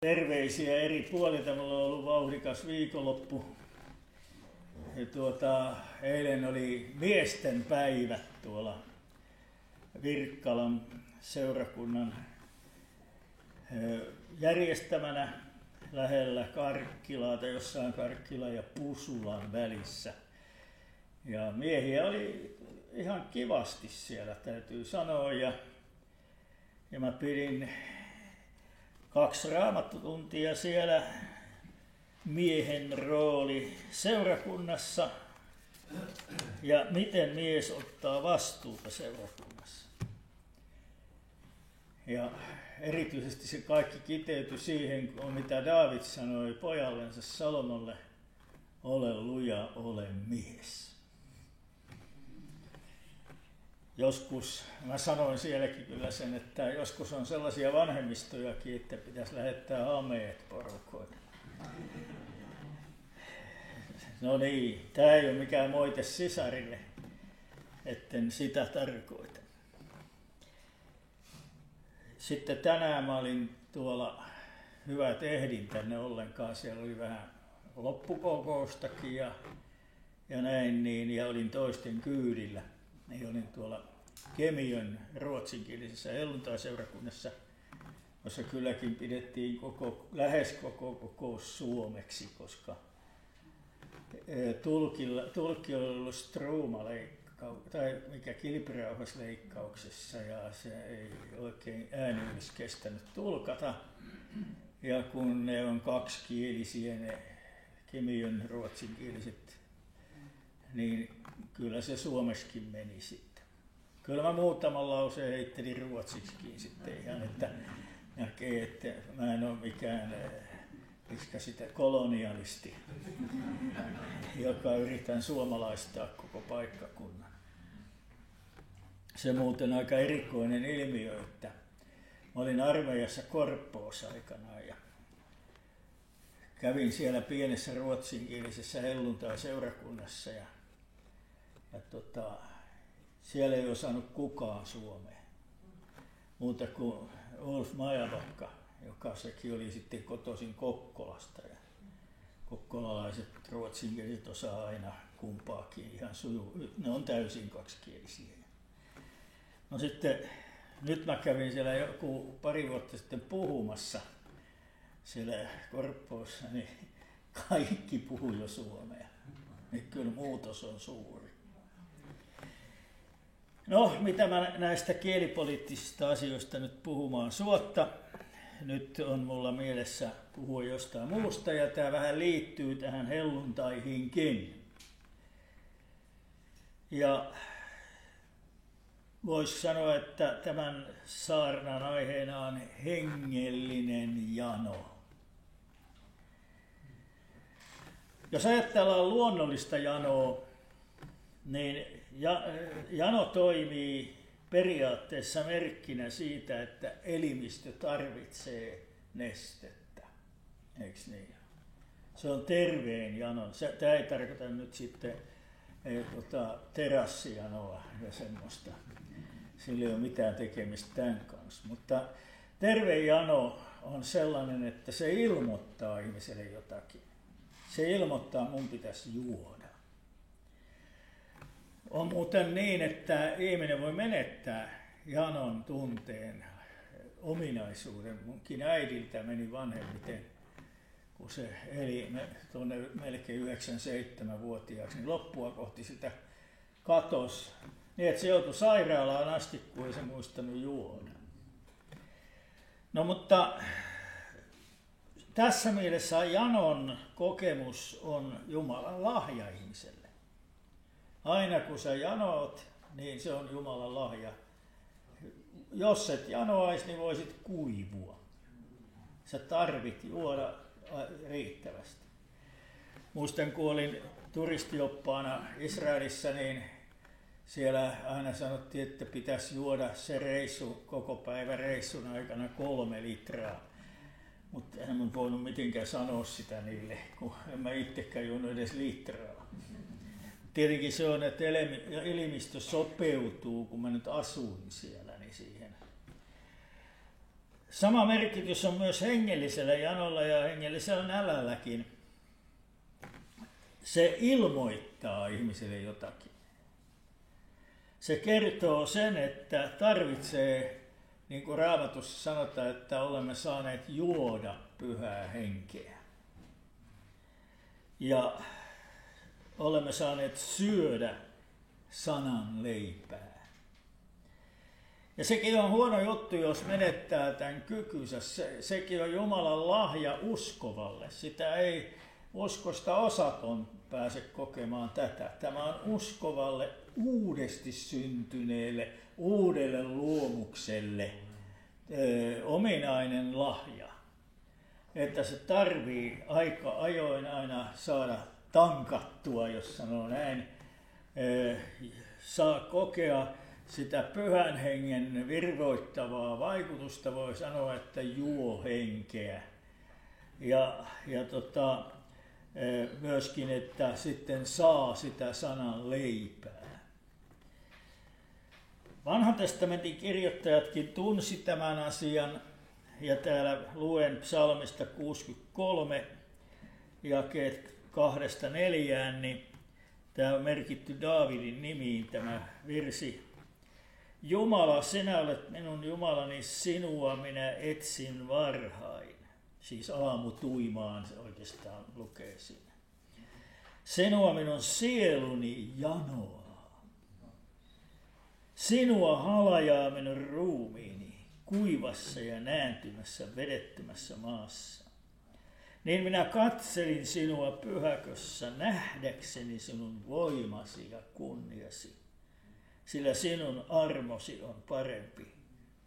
Terveisiä eri puolilta. Mulla on ollut vauhdikas viikonloppu. Eilen oli miesten päivä tuolla Virkkalan seurakunnan järjestämänä lähellä Karkkilaa tai jossain Karkkilan ja Pusulan välissä. Ja miehiä oli ihan kivasti siellä, täytyy sanoa. Ja mä pidin 2 raamattutuntia siellä miehen rooli seurakunnassa ja miten mies ottaa vastuuta seurakunnassa. Ja erityisesti se kaikki kiteytyi siihen, mitä Daavid sanoi pojallensa Salomolle: ole luja, ole mies. Joskus, mä sanoin sielläkin kyllä sen, että joskus on sellaisia vanhemmistojakin, että pitäisi lähettää hameet porukoille. No niin, tää ei ole mikään moite sisarille, etten sitä tarkoita. Sitten tänään mä olin tuolla, hyvä et ehdin tänne ollenkaan, siellä oli vähän loppukokoustakin ja näin niin, ja olin toisten kyydillä. Niin olin tuolla Kemiön ruotsinkielisessä helluntaiseurakunnassa, jossa kylläkin pidettiin lähes koko kokous suomeksi, koska tulkki oli ollut tai mikä kilpirauhasleikkauksessa, ja se ei oikein ääni olisi kestänyt tulkata. Ja kun ne on kaksikielisiä ne Kemiön ruotsinkieliset, niin kyllä se suomeksikin meni sitten. Kyllä mä muutaman lauseen heittelin ruotsiksikin sitten ihan, että näkee, että mä en ole mikään sitä kolonialisti, joka yritän suomalaistaa koko paikkakunnan. Se muuten aika erikoinen ilmiö, että mä olin armeijassa Korppoossa aikanaan ja kävin siellä pienessä ruotsinkielisessä helluntaiseurakunnassa ja siellä ei osannut kukaan suomea, muuta kuin Ulf Majavakka, joka sekin oli sitten kotoisin Kokkolasta. Ja kokkolalaiset ruotsinkieliset osaa aina kumpaakin ihan ne on täysin kaksikielisiä. No sitten, nyt mä kävin siellä joku pari vuotta sitten puhumassa siellä Korppoossa, niin kaikki puhuu jo suomea. Niin kyllä muutos on suuri. No, mitä mä näistä kielipoliittisista asioista nyt puhumaan suotta. Nyt on mulla mielessä puhua jostain muusta, ja tämä vähän liittyy tähän helluntaihinkin. Ja voisi sanoa, että tämän saarnan aiheena on hengellinen jano. Jos ajatellaan luonnollista janoa, niin jano toimii periaatteessa merkkinä siitä, että elimistö tarvitsee nestettä. Eikö niin? Se on terveen janon. Tämä ei tarkoita nyt sitten terassijanoa ja semmoista. Sillä ei ole mitään tekemistä tämän kanssa. Mutta terve jano on sellainen, että se ilmoittaa ihmiselle jotakin. Se ilmoittaa, mun pitäisi juoda. On muuten niin, että ihminen voi menettää janon tunteen ominaisuuden. Munkin äidiltä meni vanhemmiten, kun se eli tuonne melkein 97-vuotiaaksi, niin loppua kohti sitä katosi. Niin, että se joutui sairaalaan asti, kun ei se muistanut juoda. No mutta tässä mielessä janon kokemus on Jumalan lahja ihmiselle. Aina kun sä janoat, niin se on Jumalan lahja. Jos et janoaisi, niin voisit kuivua. Sä tarvit juoda riittävästi. Muistan, kun olin turistioppaana Israelissa, niin siellä aina sanottiin, että pitäisi juoda se koko päivä reissun aikana 3 litraa. Mutta en mä voinut mitenkään sanoa sitä niille, kun en mä itsekään juonut edes litraa. Tietenkin se on, että elimistö sopeutuu, kun mä nyt asuin siellä, niin siihen Sama merkitys on myös hengellisellä janolla ja hengellisellä nälälläkin. Se ilmoittaa ihmiselle jotakin. Se kertoo sen, että tarvitsee, niin kuin Raamatussa sanotaan, että olemme saaneet juoda pyhää henkeä. Ja olemme saaneet syödä sanan leipää. Ja sekin on huono juttu, jos menettää tämän kykynsä. Sekin on Jumalan lahja uskovalle. Sitä ei uskosta osaton pääse kokemaan tätä. Tämä on uskovalle, uudesti syntyneelle, uudelle luomukselle ominainen lahja. Että se tarvii aika ajoin aina saada tankattua, jos sanoo näin. Saa kokea sitä pyhän hengen virvoittavaa vaikutusta, voi sanoa, että juo henkeä. Ja myöskin, että sitten saa sitä sanan leipää. Vanhan testamentin kirjoittajatkin tunsi tämän asian, ja täällä luen psalmista 63, jakeet 2-4, niin tämä on merkitty Daavidin nimiin tämä virsi. Jumala, sinä olet minun Jumalani, sinua minä etsin varhain. Siis aamutuimaan se oikeastaan lukee siinä. Sinua minun sieluni janoaa. Sinua halajaa minun ruumiini kuivassa ja nääntymässä vedettömässä maassa. Niin minä katselin sinua pyhäkössä nähdäkseni sinun voimasi ja kunniasi, sillä sinun armosi on parempi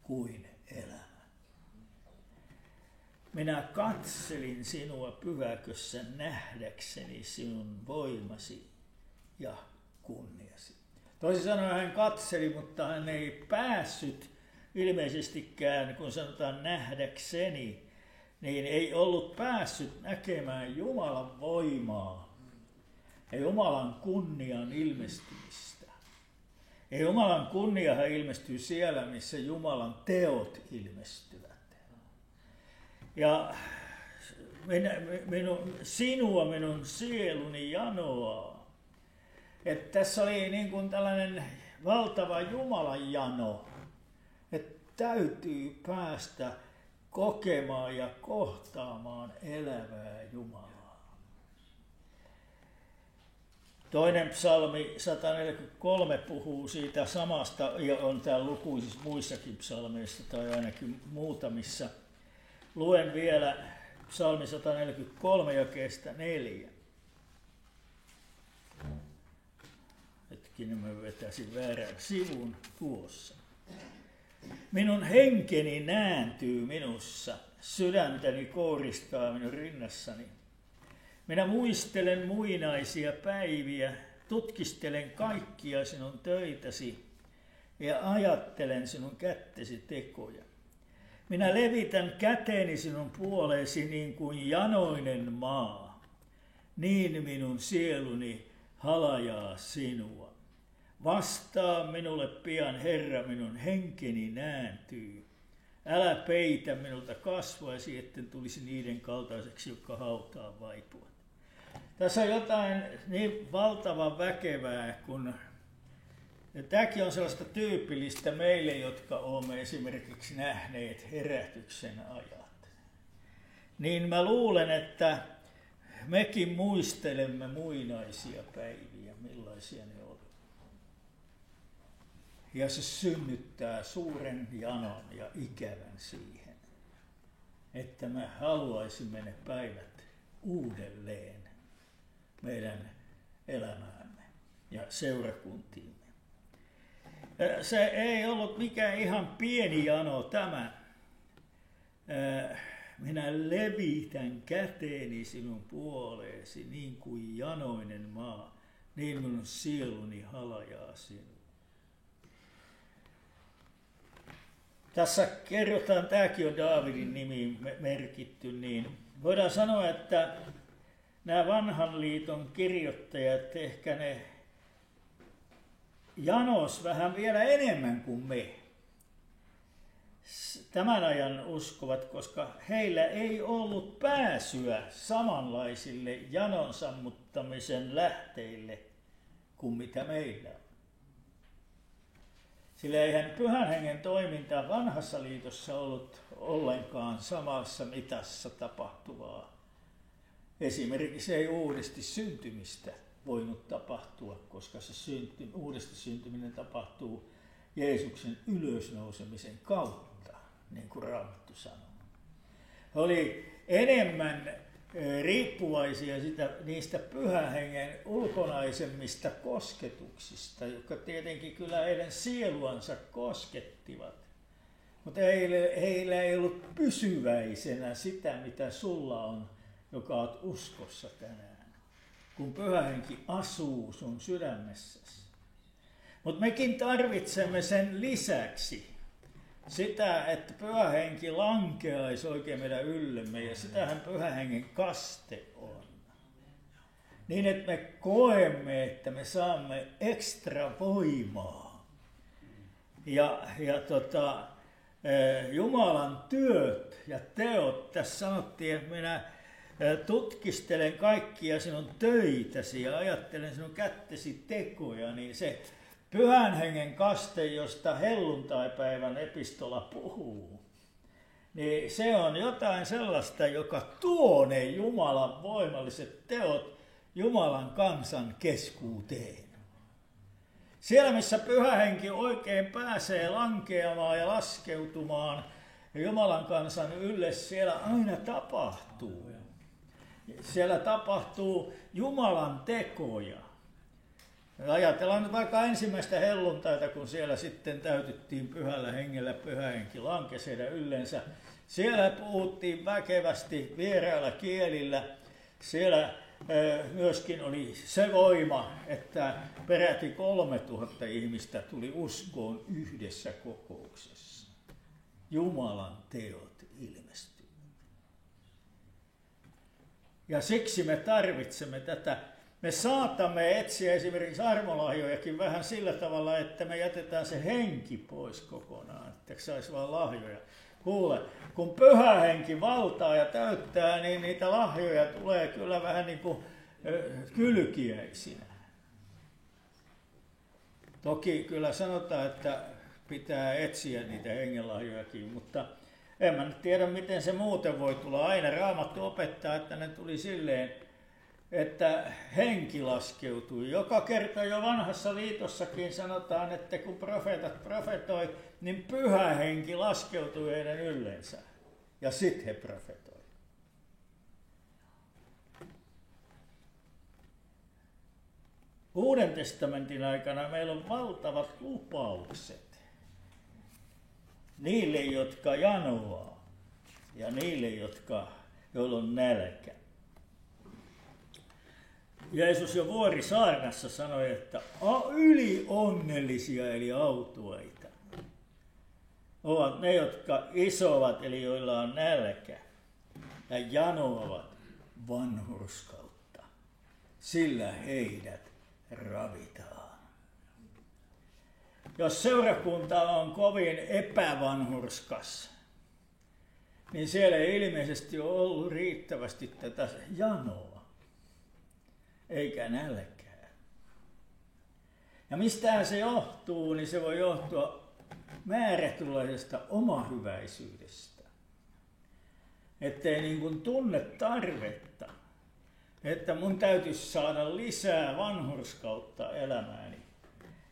kuin elämä. Minä katselin sinua pyhäkössä nähdäkseni sinun voimasi ja kunniasi. Toisin sanoen hän katseli, mutta hän ei päässyt ilmeisestikään, kun sanotaan nähdäkseni, niin ei ollut päässyt näkemään Jumalan voimaa ja Jumalan kunnian ilmestymistä. Ja Jumalan kunniahan ilmestyy siellä, missä Jumalan teot ilmestyvät. Ja sinua minun sieluni janoaa. Että tässä oli niin kuin tällainen valtava Jumalan jano, että täytyy päästä kokemaan ja kohtaamaan elävää Jumalaa. Toinen psalmi 143 puhuu siitä samasta, ja on täällä lukuisissa muissakin psalmeissa tai ainakin muutamissa. Luen vielä psalmi 143 jakeesta 4. Hetkinen, mä vetäisin väärän sivun tuossa. Minun henkeni nääntyy minussa, sydäntäni kouristaa minun rinnassani. Minä muistelen muinaisia päiviä, tutkistelen kaikkia sinun töitäsi ja ajattelen sinun kättesi tekoja. Minä levitän käteeni sinun puoleesi niin kuin janoinen maa, niin minun sieluni halajaa sinua. Vastaa minulle pian, Herra, minun henkeni nääntyy. Älä peitä minulta kasvaisi, etten tulisi niiden kaltaiseksi, jotka hautaan vaipuvat. Tässä on jotain niin valtavan väkevää, kun ja tämäkin on sellaista tyypillistä meille, jotka olemme esimerkiksi nähneet herätyksen ajat. Niin mä luulen, että mekin muistelemme muinaisia päiviä, millaisia ne olivat. Ja se synnyttää suuren janon ja ikävän siihen, että me haluaisimme ne päivät uudelleen meidän elämäämme ja seurakuntiimme. Se ei ollut mikään ihan pieni jano tämä. Minä levitän käteeni sinun puoleesi niin kuin janoinen maa, niin minun sieluni halajaa sinua. Tässä kerrotaan, tämäkin on Daavidin nimi merkitty, niin voidaan sanoa, että nämä vanhan liiton kirjoittajat ehkä ne janos vähän vielä enemmän kuin me. tämän ajan uskovat, koska heillä ei ollut pääsyä samanlaisille janon sammuttamisen lähteille kuin mitä meillä on. Sillä eihän Pyhän Hengen toiminta vanhassa liitossa ollut ollenkaan samassa mitassa tapahtuvaa. Esimerkiksi ei uudesti syntymistä voinut tapahtua, koska se uudesti syntyminen tapahtuu Jeesuksen ylösnousemisen kautta, niin kuin Raamattu sanoo. He oli enemmän riippuvaisia niistä Pyhän Hengen ulkonaisemmista kosketuksista, jotka tietenkin kyllä heidän sieluansa koskettivat. Mutta heillä ei ollut pysyväisenä sitä, mitä sulla on, joka olet uskossa tänään, kun Pyhä Henki asuu sun sydämessäsi. Mutta mekin tarvitsemme sen lisäksi sitä, että Pyhä Henki lankeaisi oikein meidän yllemme, ja sitähän Pyhän Hengen kaste on. Niin, että me koemme, että me saamme ekstra voimaa. Jumalan työt ja teot, tässä sanottiin, että minä tutkistelen kaikkia sinun töitäsi ja ajattelen sinun kättesi tekoja, niin se Pyhän Hengen kaste, josta helluntaipäivän epistola puhuu, niin se on jotain sellaista, joka tuo ne Jumalan voimalliset teot Jumalan kansan keskuuteen. Siellä, missä Pyhä Henki oikein pääsee lankeamaan ja laskeutumaan Jumalan kansan ylle, siellä aina tapahtuu. Siellä tapahtuu Jumalan tekoja. Ajatellaan nyt vaikka ensimmäistä helluntaita, kun siellä sitten täytyttiin Pyhällä Hengellä, Pyhä Henki lankesi heidän yllensä. Siellä puhuttiin väkevästi vierailla kielillä. Siellä myöskin oli se voima, että peräti 3000 ihmistä tuli uskoon yhdessä kokouksessa. Jumalan teot ilmestyi. Ja siksi me tarvitsemme tätä. Me saatamme etsiä esimerkiksi armolahjojakin vähän sillä tavalla, että me jätetään se henki pois kokonaan, että saisi vaan lahjoja. Kuule, kun Pyhä Henki valtaa ja täyttää, niin niitä lahjoja tulee kyllä vähän niin kuin kylkiäisinä. Toki kyllä sanotaan, että pitää etsiä niitä hengenlahjojakin, mutta en mä nyt tiedä, miten se muuten voi tulla. Aina Raamattu opettaa, että ne tuli silleen, että henki laskeutui. Joka kerta jo vanhassa liitossakin sanotaan, että kun profeetat profetoi, niin Pyhä Henki laskeutui heidän yllensä. Ja sitten he profetoi. Uuden testamentin aikana meillä on valtavat lupaukset niille, jotka janoaa ja niille, joilla on nälkä. Jeesus jo Vuorisaarnassa sanoi, että ylionnellisia eli autuaita ovat ne, jotka isovat eli joilla on nälkä ja janoavat vanhurskautta, sillä heidät ravitaan. Jos seurakunta on kovin epävanhurskas, niin siellä ei ilmeisesti ole ollut riittävästi tätä janoa, eikä nälkää. Ja mistään se johtuu, niin se voi johtua määrätynlaisesta omahyväisyydestä. Ettei niin kuin tunne tarvetta, että mun täytyisi saada lisää vanhurskautta elämääni.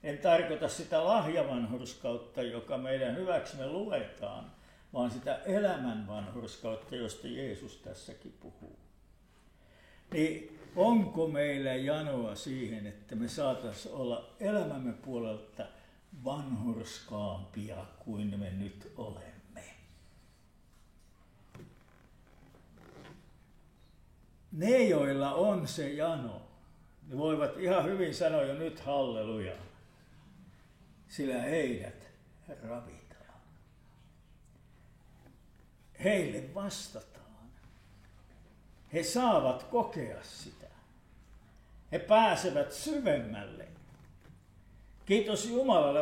En tarkoita sitä lahjavanhurskautta, joka meidän hyväksemme luetaan, vaan sitä elämän vanhurskautta, josta Jeesus tässäkin puhuu. Niin onko meillä janoa siihen, että me saataisiin olla elämämme puolelta vanhurskaampia kuin me nyt olemme? Ne, joilla on se jano, ne voivat ihan hyvin sanoa jo nyt halleluja, sillä heidät ravitaan. Heille vastataan. He saavat kokea sitä. He pääsevät syvemmälle. Kiitos Jumalalle.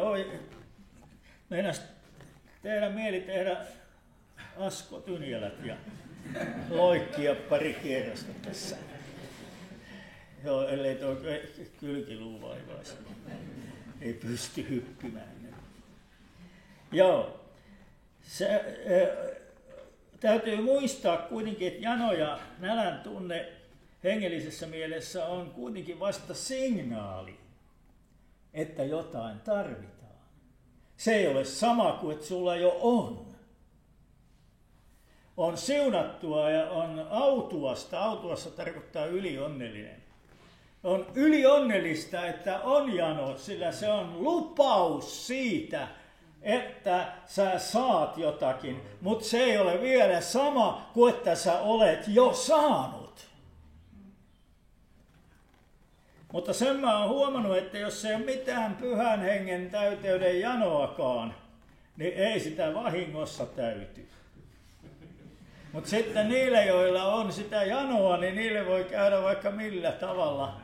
tehdä mieli tehdä Asko Tynjälät ja loikkia pari kierrosta tässä. Joo, ellei tuo kylkiluu vaivaisi. Ei pysty hyppimään. Joo. Täytyy muistaa kuitenkin, että jano ja nälän tunne hengellisessä mielessä on kuitenkin vasta signaali, että jotain tarvitaan. Se ei ole sama kuin että sulla jo on. On siunattua ja on autuasta. Autuassa tarkoittaa ylionnellinen. On ylionnellista, että on jano, sillä se on lupaus siitä, että sä saat jotakin, mutta se ei ole vielä sama kuin että sä olet jo saanut. Mutta sen mä oon huomannut, että jos ei ole mitään pyhän hengen täyteyden janoakaan, niin ei sitä vahingossa täyty. Mutta sitten niille, joilla on sitä janoa, niin niille voi käydä vaikka millä tavalla.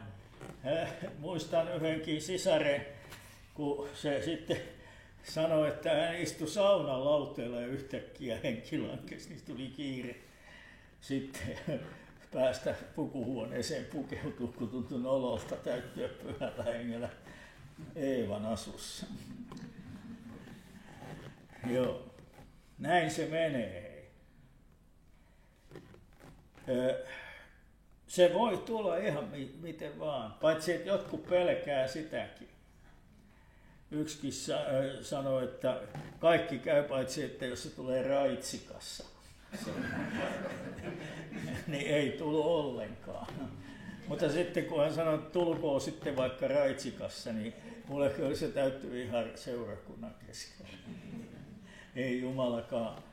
Muistan yhdenkin sisaren, kun se sitten sanoi, että hän istui saunan lauteella ja yhtäkkiä henki lankesi, niin tuli kiire sitten päästä pukuhuoneeseen pukeutua, kun tuntui nololta täyttyä pyhällä hengellä Eevan asussa. Joo, näin se menee. Se voi tulla ihan miten vaan, paitsi että jotkut pelkää sitäkin. Yksikin sanoi, että kaikki käy paitsi, että jos se tulee raitsikassa, niin ei tullut ollenkaan. Mutta sitten kun hän sanoi, että tulkoon sitten vaikka raitsikassa, niin mulle kyllä se täytyy ihan seurakunnan keskellä. Ei Jumalakaan.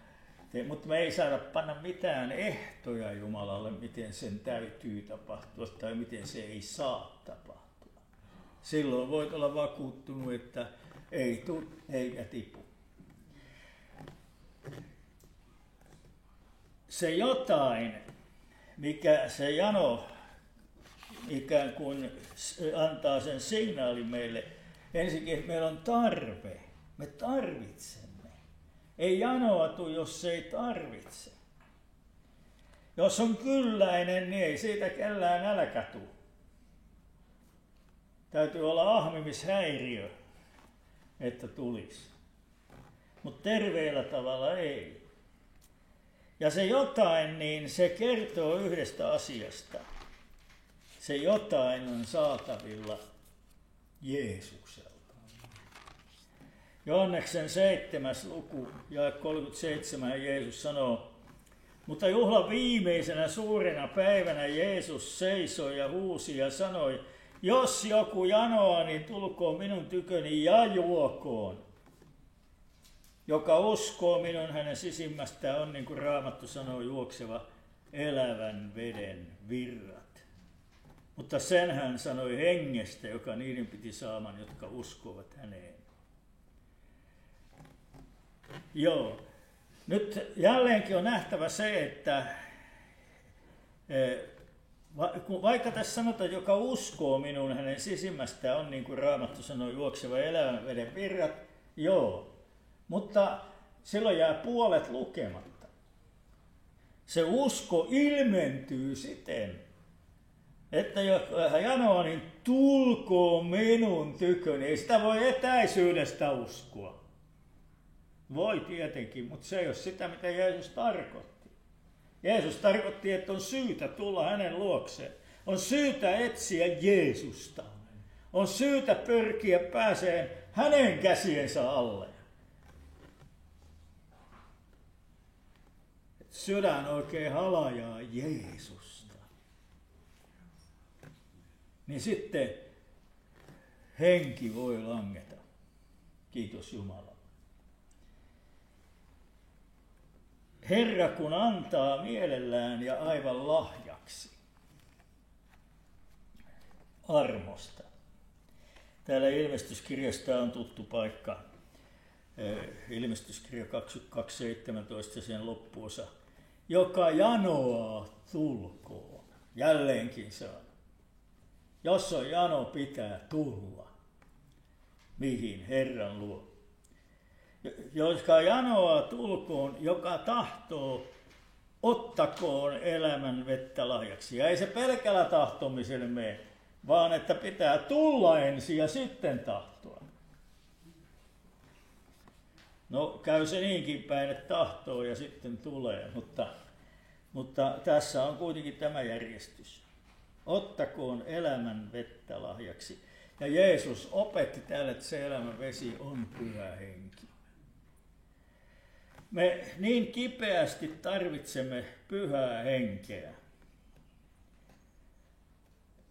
Mutta me ei saada panna mitään ehtoja Jumalalle, miten sen täytyy tapahtua tai miten se ei saa tapahtua. Silloin voit olla vakuuttunut, että ei tule eikä tipu. Se jotain, mikä se jano ikään kuin antaa sen signaalin meille, ensinnäkin meillä on tarve, me tarvitsemme. Ei janoa tule, jos ei tarvitse. Jos on kylläinen, niin ei siitä kellään nälkä tule. Täytyy olla ahmimishäiriö, että tulisi. Mutta terveellä tavalla ei. Ja se jotain, niin se kertoo yhdestä asiasta. Se jotain on saatavilla Jeesukselta. Johanneksen 7. luku ja 37 Jeesus sanoo, mutta juhlan viimeisenä suurena päivänä Jeesus seisoi ja huusi ja sanoi, jos joku janoaa, niin tulkoon minun tyköni ja juokoon. Joka uskoo minun, hänen sisimmästään on, niin kuin Raamattu sanoo, juokseva elävän veden virrat. Mutta sen hän sanoi hengestä, joka niiden piti saaman, jotka uskovat häneen. Joo. Nyt jälleenkin on nähtävä se, että vaikka tässä sanotaan, joka uskoo minun, hänen sisimmästään on, niin kuin Raamattu sanoo, juokseva elävän veden virrat, joo. Mutta silloin jää puolet lukematta. Se usko ilmentyy siten, että jos janoa, niin tulkoon minun tyköni. Ei sitä voi etäisyydestä uskoa. Voi tietenkin, mutta se ei ole sitä, mitä Jeesus tarkoitti. Jeesus tarkoitti, että on syytä tulla hänen luokseen. On syytä etsiä Jeesusta. On syytä pyrkiä pääseen hänen käsiensä alle. Sydän oikein halajaa Jeesusta. Niin sitten henki voi langeta. Kiitos Jumala. Herra kun antaa mielellään ja aivan lahjaksi armosta. Täällä ilmestyskirjasta on tuttu paikka. Ilmestyskirja 22.17 sen loppuosa. Joka janoaa, tulkoon. Jälleenkin se on. Jos on jano, pitää tulla. Mihin? Herran luo. jotka janoaa tulkoon, joka tahtoo, ottakoon elämän vettä lahjaksi. Ja ei se pelkällä tahtomisella mene, vaan että pitää tulla ensin ja sitten tahtoa. No käy se niinkin päin, että tahtoo ja sitten tulee, mutta tässä on kuitenkin tämä järjestys. Ottakoon elämän vettä lahjaksi. Ja Jeesus opetti täällä, että se elämän vesi on Pyhä Henki. Me niin kipeästi tarvitsemme Pyhää Henkeä.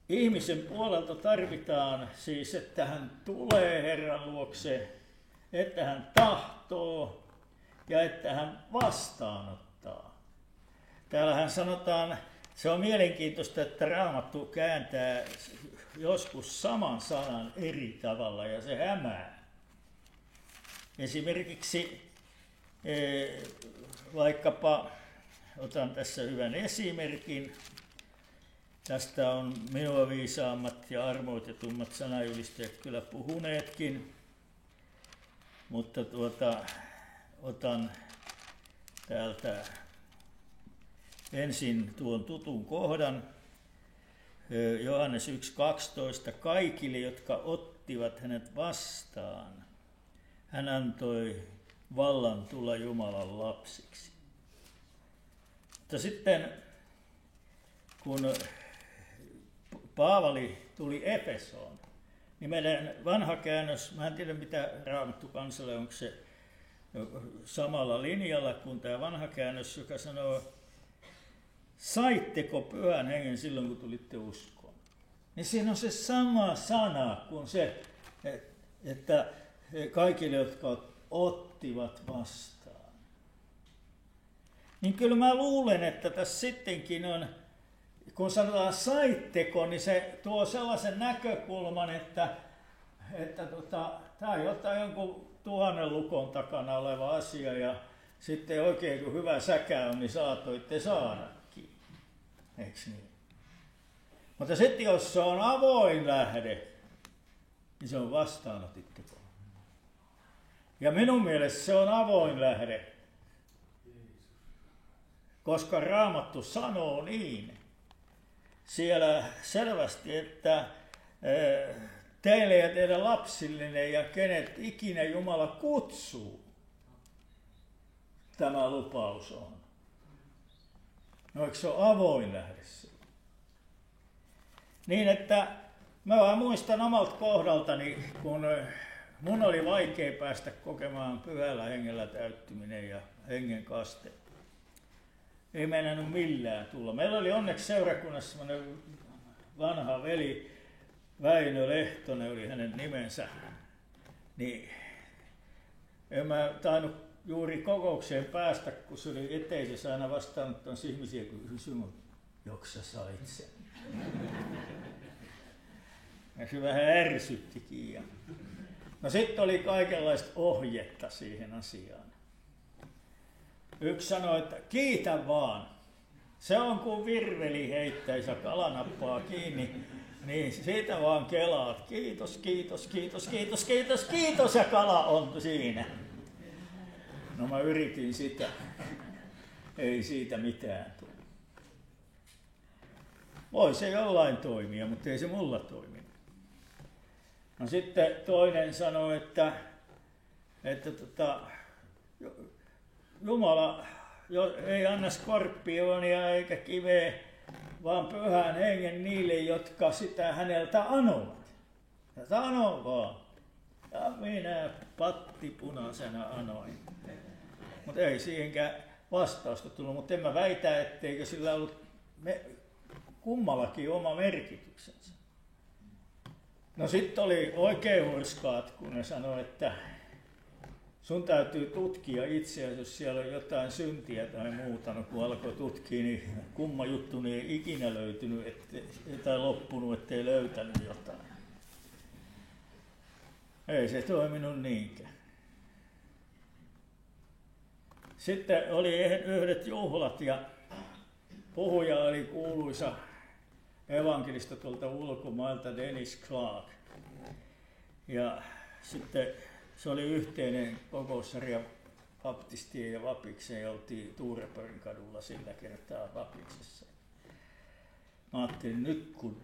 Ihmisen puolelta tarvitaan siis, että hän tulee Herran luokse, että hän tahtoo ja että hän vastaanottaa. Täällähän sanotaan, se on mielenkiintoista, että Raamattu kääntää joskus saman sanan eri tavalla ja se hämää. Esimerkiksi vaikkapa, otan tässä hyvän esimerkin, tästä on minua viisaammat ja armoitetummat sanajulistajat kyllä puhuneetkin, mutta otan täältä ensin tuon tutun kohdan, Johannes 1.12, kaikille, jotka ottivat hänet vastaan, hän antoi vallan tulla Jumalan lapsiksi. Mutta sitten kun Paavali tuli Efesoon, niin meidän vanha käännös, mä en tiedä mitä Raamattu kansalle, onko se samalla linjalla kuin tämä vanha käännös, joka sanoo, saitteko Pyhän Hengen silloin, kun tulitte uskoon? Niin siinä on se sama sana kuin se, että kaikille, jotka ottivat vastaan. Niin kyllä mä luulen, että tässä sittenkin on, kun sanotaan saitteko, niin se tuo sellaisen näkökulman, että tämä on jotain jonkun 1000 lukon takana oleva asia ja sitten oikein kun hyvä säkä on, niin saatoitte saadakin. Eikö niin? Mutta sitten jos se on avoin lähde, niin se on vastaanotitteko. Ja minun mielestä se on avoin lähde, koska Raamattu sanoo niin. Siellä selvästi, että teille ja teidän lapsillinen ja kenet ikinä Jumala kutsuu, tämä lupaus on. No eikö se ole avoin lähde silloin? Niin että mä vaan muistan omalta kohdaltani, kun mun oli vaikea päästä kokemaan Pyhällä Hengellä täyttyminen ja hengen kaste. Ei meinannut millään tulla. Meillä oli onneksi seurakunnassa semmoinen vanha veli, Väinö Lehtonen oli hänen nimensä. Niin en mä tainnut juuri kokoukseen päästä, kun se oli eteisessä aina vastaanottamassa ihmisiä, kun kysyi, joko sä sait sen? Ja se vähän ärsyttikin. No sitten oli kaikenlaista ohjetta siihen asiaan. Yksi sanoi, että kiitä vaan. Se on kuin virveli heittäisi ja kalanappaa kiinni, niin siitä vaan kelaat. Kiitos, kiitos, kiitos, kiitos, kiitos, kiitos ja kala on siinä. No mä yritin sitä. Ei siitä mitään tule. Voi se jollain toimia, mutta ei se mulla toiminut. No sitten toinen sanoi, että Jumala ei anna skorpionia eikä kiveä, vaan Pyhän Hengen niille, jotka sitä häneltä anovat. Ja sano vaan. Ja minä pattipunaisena anoin. Mutta ei siihenkään vastausta tullut, mutta en mä väitä, etteikö sillä ollut kummallakin oma merkityksensä. No sitten oli oikein hurskaat, kun ne sanoi, että sun täytyy tutkia itseäsi, jos siellä on jotain syntiä tai muuta. No kun alkoi tutkia, niin kumma juttu niin ei ikinä löytynyt tai loppunut, ettei löytänyt jotain. Ei se toiminut niinkään. Sitten oli yhdet juhlat ja puhuja oli kuuluisa evankelista tuolta ulkomailta Dennis Clark. Ja sitten se oli yhteinen kokoussarja baptistien ja Vapiksen, oltiin Tuureporin kadulla sillä kertaa Vapiksessa. Mä ajattelin nyt kun,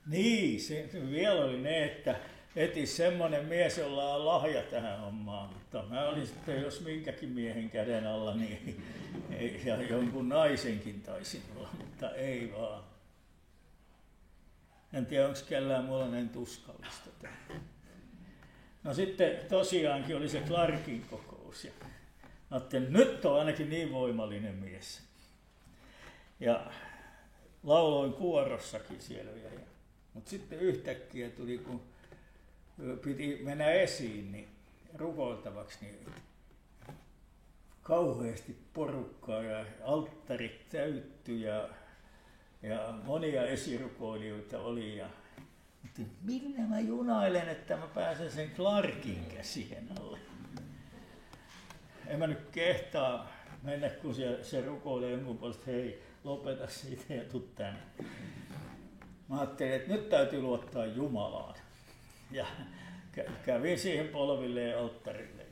niin se vielä oli ne, että etsi semmoinen mies, jolla on lahja tähän hommaan, mutta mä olin sitten, jos minkäkin miehen käden alla, niin ja jonkun naisenkin taisin olla, mutta ei vaan. En tiedä, onko kellään mulla näin tuskallista. No sitten tosiaankin oli se Clarkin kokous ja ajattelin, nyt on ainakin niin voimallinen mies. Ja lauloin kuorossakin siellä vielä. Mutta sitten yhtäkkiä tuli, kun piti mennä esiin niin rukoiltavaksi, niin kauheasti porukkaa ja alttarit täyttyi ja monia esirukoilijoita oli. Mutta millä mä junailen, että mä pääsen sen Clarkin käsien alle? En mä nyt kehtaa mennä, kun se rukoilee jonkun puolesta, hei, lopeta siitä ja tuu tänne. Mä ajattelin, että nyt täytyy luottaa Jumalaan. Ja kävin siihen polvilleen alttarille.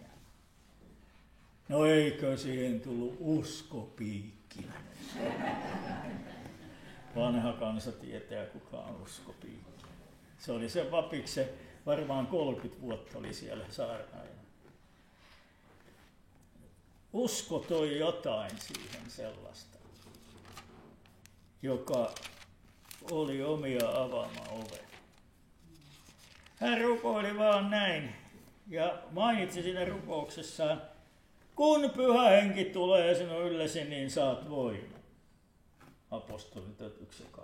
No eikö siihen tullut uskopiikki? Vanha kansa tietää, kuka on uskopiikki. Se oli se Vapiksen, varmaan 30 vuotta oli siellä saarnaajana. Usko toi jotain siihen sellaista, joka oli omia avaamaan ove. Hän rukoili vaan näin ja mainitsi siinä rukouksessaan, kun Pyhä Henki tulee sinun yllesi, niin saat voiman. Apostolit 1:8.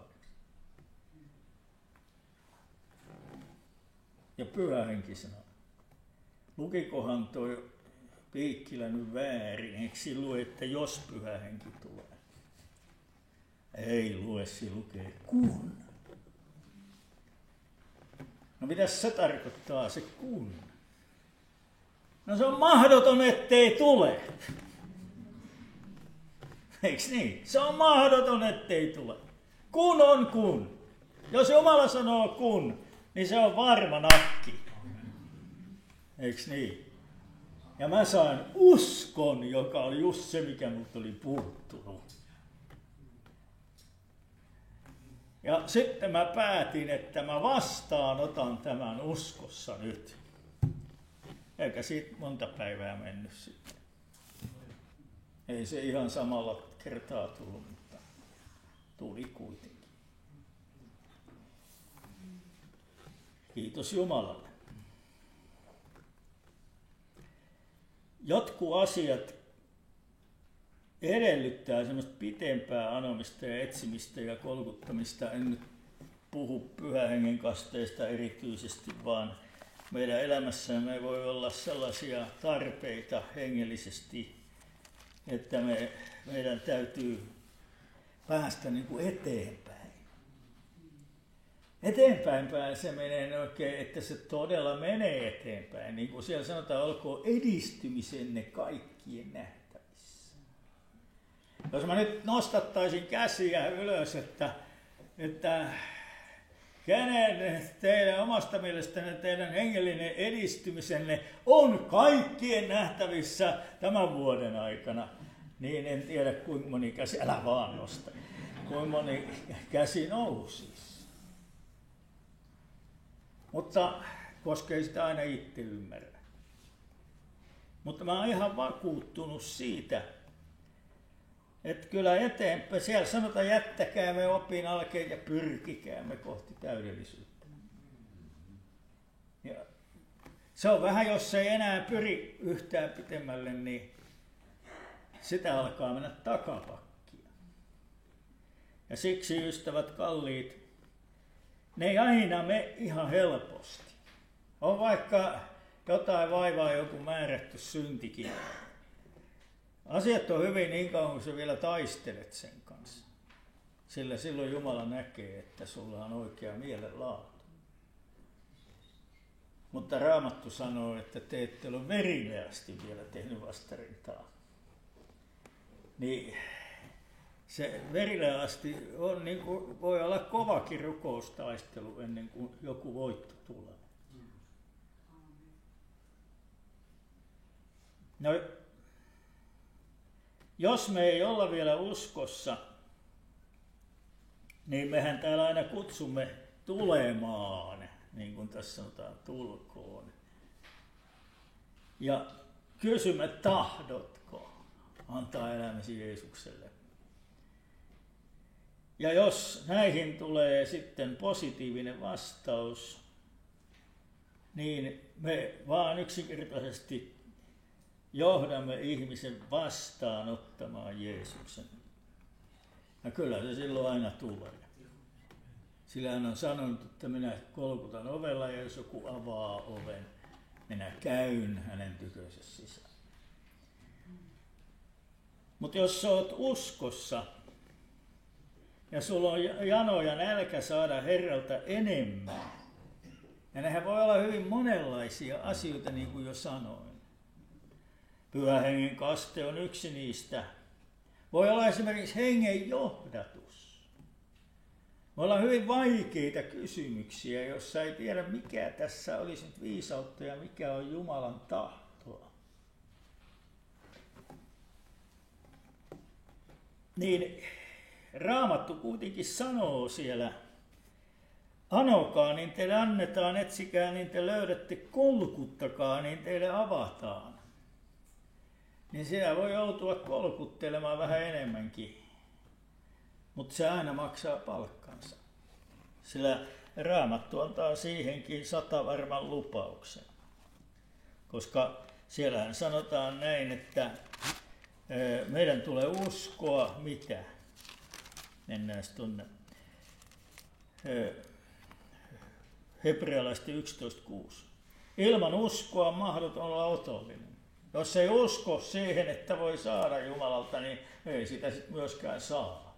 Ja Pyhä Henki sanoi, lukikohan toi Piikkilä nyt väärin, eikö siinä lue, että jos Pyhä Henki tulee? Ei lue, siinä lukee kun. No mitäs se tarkoittaa se kun? No se on mahdoton, ettei tule. Eiks niin? Se on mahdoton, ettei tule. Kun on kun. Jos Jumala sanoo kun, niin se on varma nakki. Eiks niin? Ja mä sain uskon, joka oli just se, mikä mut oli puuttunut. Ja sitten mä päätin, että mä vastaanotan tämän uskossa nyt. Eikä siitä monta päivää mennyt sitten. Ei se ihan samalla kertaa tullut, mutta tuli kuitenkin. Kiitos Jumalalle. Jotkut asiat edellyttää semmoista pitempää anomista ja etsimistä ja kolkuttamista. En nyt puhu Pyhän Hengen kasteista erityisesti, vaan meidän elämässämme voi olla sellaisia tarpeita hengellisesti, että meidän täytyy päästä niin kuin eteenpäin. Eteenpäin pääseminen oikein, että se todella menee eteenpäin. Niin kuin siellä sanotaan, olkoon edistymisenne kaikkien nähtävissä. Jos mä nyt nostattaisin käsiä ylös, että kenen teidän omasta mielestänne teidän hengellinen edistymisenne on kaikkien nähtävissä tämän vuoden aikana, niin en tiedä kuinka moni käsi, älä vaan nosta, kuinka moni käsi nousisi. Mutta koska ei sitä aina itse ymmärrä. Mutta mä oon ihan vakuuttunut siitä, että kyllä eteenpäin, siellä sanotaan jättäkäämme opin alkeen ja pyrkikäämme kohti täydellisyyttä. Ja se on vähän, jos ei enää pyri yhtään pitemmälle, niin sitä alkaa mennä takapakkia. Ja siksi, ystävät kalliit, ne ei aina mene ihan helposti. On vaikka jotain vaivaa, joku määrätty syntikin. Asiat on hyvin niin kauan, kun sä vielä taistelet sen kanssa. Sillä silloin Jumala näkee, että sulla on oikea mielenlaatu. Mutta Raamattu sanoo, että te ette ole verileästi vielä tehnyt vastarintaa. Niin se verileästi on, niin kuin, voi olla kovakin rukoustaistelu ennen kuin joku voitto tulee. No, jos me ei olla vielä uskossa, niin mehän täällä aina kutsumme tulemaan, niin kuin tässä sanotaan, tulkoon. Ja kysymme, tahdotko antaa elämäsi Jeesukselle. Ja jos näihin tulee sitten positiivinen vastaus, niin me vaan yksinkertaisesti johdamme ihmisen vastaanottamaan Jeesuksen. Ja kyllä se silloin aina tulee. Sillä hän on sanonut, että minä kolkutan ovella ja jos joku avaa oven, minä käyn hänen tykönsä sisään. Mutta jos sä oot uskossa ja sulla on jano ja nälkä saada Herralta enemmän, ja nehän voi olla hyvin monenlaisia asioita, niin kuin jo sanoin. Pyhän hengen kaste on yksi niistä. Voi olla esimerkiksi hengen johdatus. Voi olla hyvin vaikeita kysymyksiä, jossa ei tiedä mikä tässä olisi nyt viisautta ja mikä on Jumalan tahtoa. Niin Raamattu kuitenkin sanoo siellä, anokaa, niin teille annetaan, etsikää, niin te löydätte, kolkuttakaa, niin teille avataan. Niin siellä voi joutua kolkuttelemaan vähän enemmänkin, mutta se aina maksaa palkkansa. Sillä Raamattu antaa siihenkin 100 varman lupauksen. Koska siellähän sanotaan näin, että meidän tulee uskoa mitä? Mennään tuonne Hebrealaisten 11.6. Ilman uskoa on mahdoton olla otollinen. Jos ei usko siihen, että voi saada Jumalalta, niin ei sitä sitten myöskään saa.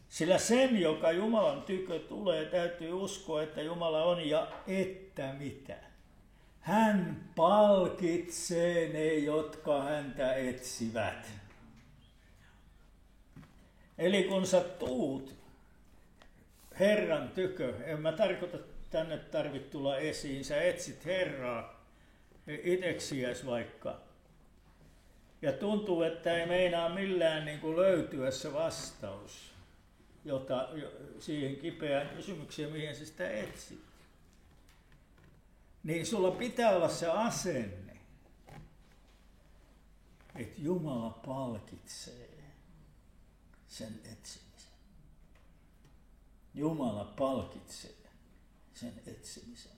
Sillä sen, joka Jumalan tykö tulee, täytyy uskoa, että Jumala on ja että mitä. Hän palkitsee ne, jotka häntä etsivät. Eli kun sä tuut Herran tykö, en mä tarkoita tänne tarvitse tulla esiin, sä etsit Herraa iteksiäs vaikka. Ja tuntuu, että ei meinaa millään niin kuin löytyä se vastaus siihen kipeään kysymykseen, mihin sä sitä etsit. Niin sulla pitää olla se asenne, että Jumala palkitsee sen etsimisen. Jumala palkitsee sen etsimisen.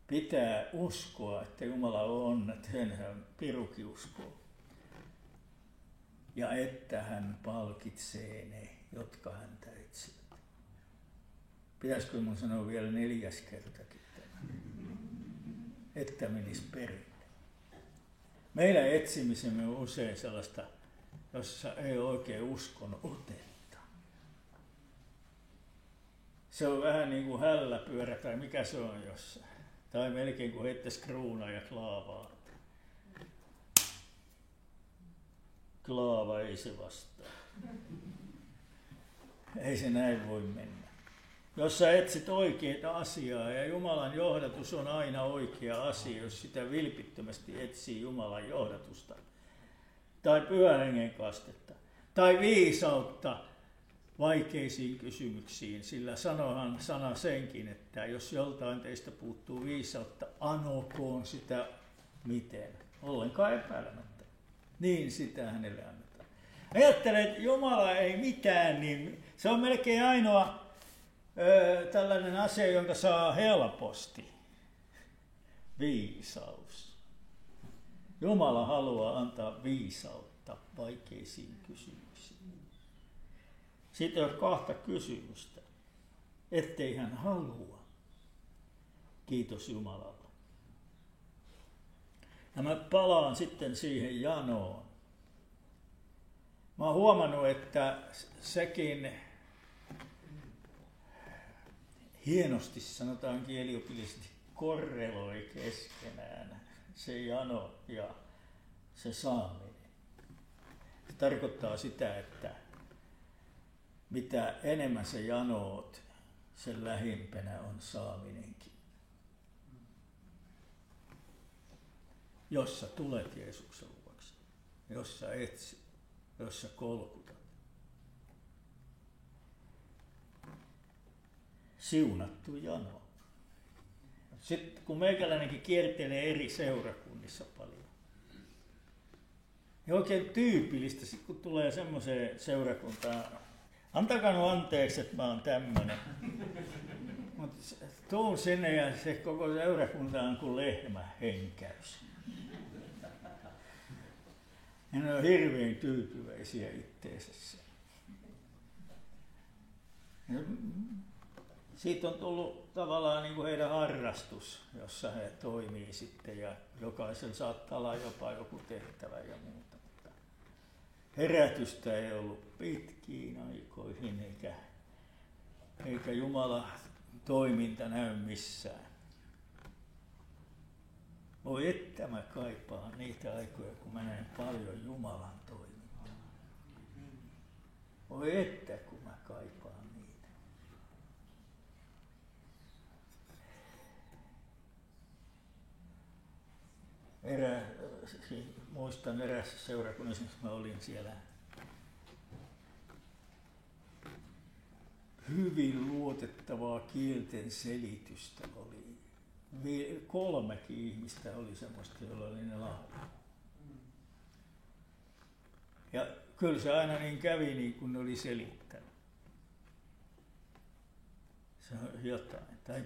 Pitää uskoa, että Jumala on, että hän pirukin uskoo. Ja että hän palkitsee ne, jotka häntä etsivät. Pitäisikö minun sanoa vielä 4. kertakin tämä? Että menisi perille. Meillä etsimisemme on usein sellaista, jossa ei oikein uskon otetta. Se on vähän niin kuin hälläpyörä tai mikä se on jossain. Tai melkein kuin heittäisi kruunaa ja klaavaa. Klaava ei se vastaa. Ei se näin voi mennä. Jos sä etsit oikeaa asiaa ja Jumalan johdatus on aina oikea asia, jos sitä vilpittömästi etsii Jumalan johdatusta, tai Pyhän Hengen kastetta, tai viisautta vaikeisiin kysymyksiin, sillä sanohan sana senkin, että jos joltain teistä puuttuu viisautta, anokoon sitä miten, ollenkaan epäilemättä. Niin sitä hänelle annetaan. Ajattele, että Jumala ei mitään, niin se on melkein ainoa tällainen asia, jonka saa helposti. Viisaus. Jumala haluaa antaa viisautta vaikeisiin kysymyksiin. Siitä on 2 kysymystä. Ettei hän halua. Kiitos Jumalalle. Ja mä palaan sitten siihen janoon. Mä oon huomannut, että sekin hienosti, sanotaan kieliopillisesti, korreloi keskenään se jano ja se saaminen. Se tarkoittaa sitä, että mitä enemmän sä janoot, sen lähimpänä on saaminenkin. jos sä tulet Jeesuksen luokse, jos sä etsit, jos sä kolkutat. Siunattu jano. Sitten kun meikäläinenkin kiertelee eri seurakunnissa paljon, niin oikein tyypillistä, sit kun tulee semmoiseen seurakuntaan, antakaa nyt anteeksi, että mä oon tämmönen, mutta tuun sinne ja se koko seurakunta on kuin lehmä henkäys. Ja ne on hirveän tyytyväisiä itteensä. Siitä on tullut tavallaan niin kuin heidän harrastus, jossa he toimii sitten ja jokaisella saattaa olla jopa joku tehtävä ja muuta. Mutta herätystä ei ollut pitkiin aikoihin eikä Jumalan toiminta näy missään. Voi että mä kaipaan niitä aikoja, kun mä näen paljon Jumalan toimintaa. Voi että kun mä kaipaan niitä. Muistan erässä seurakunnassa, mä olin siellä hyvin luotettavaa kielten selitystä oli. 3 ihmistä oli semmoista, joilla oli ne lahjat. Ja kyllä se aina niin kävi niin kuin ne oli selittänyt. Se on jotain. Tai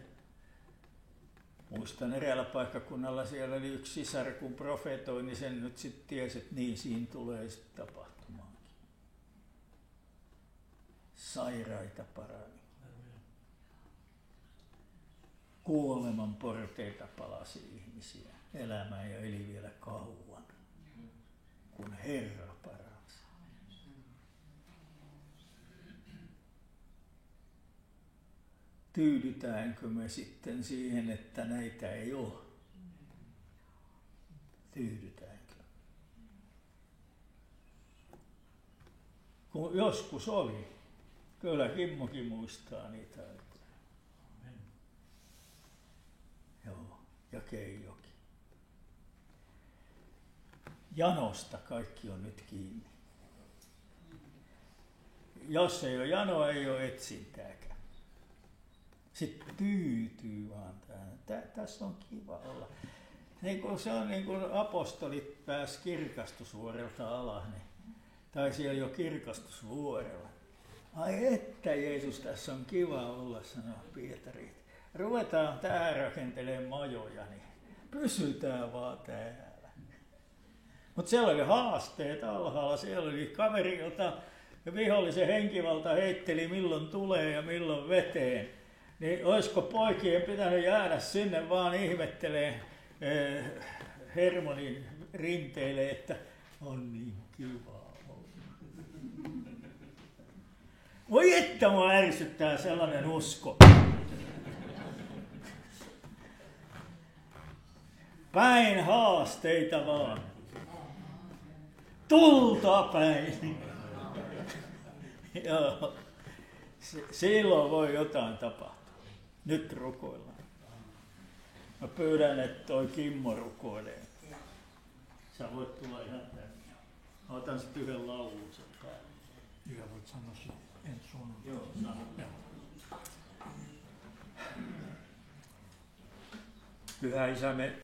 muistan eräällä paikkakunnalla siellä oli yksi sisar, kun profetoi, niin sen nyt sitten tiesi, että niin siinä tulee sitten tapahtumaankin. Sairaita parani. Kuoleman porteita palasi ihmisiä elämään ja eli vielä kauan, kun Herra paransi. Tyydytäänkö me sitten siihen, että näitä ei ole? Tyydytäänkö? Kun joskus oli. Kyllä Kimmokin muistaa niitä aikoja. Joo, ja Keijokin. Janosta kaikki on nyt kiinni. Jos ei ole janoa, ei ole etsintääkään. Sitten tyytyy vaan tähän. Tässä on kiva olla. Niin kuin se on niin kuin apostolit pääsi kirkastusvuorelta alas, niin, tai siellä jo kirkastusvuorella. Ai että Jeesus, tässä on kiva olla, sanoo Pietari. Ruvetaan tähän rakentelemaan majoja, niin pysytään vaan täällä. Mutta siellä oli haasteet alhaalla. Siellä oli kaveri, jota vihollisen henkivalta heitteli milloin tulee ja milloin veteen. Niin olisiko poikien pitänyt jäädä sinne vaan ihmettelee Hermonin rinteille, että on niin kiva olla. Voi että mua ärsyttää sellainen usko. Päin haasteita vaan. Tulta päin. Joo. Silloin voi jotain tapahtua. Nyt rukoillaan. Mä pyydän, että toi Kimmo rukoilee. Sä voit tulla ihan tänne. Mä otan sit yhden laulun sen päälle. Mikä voit sanoa sen ensi sunnuntai? Joo, sano. Pyhä Isä, me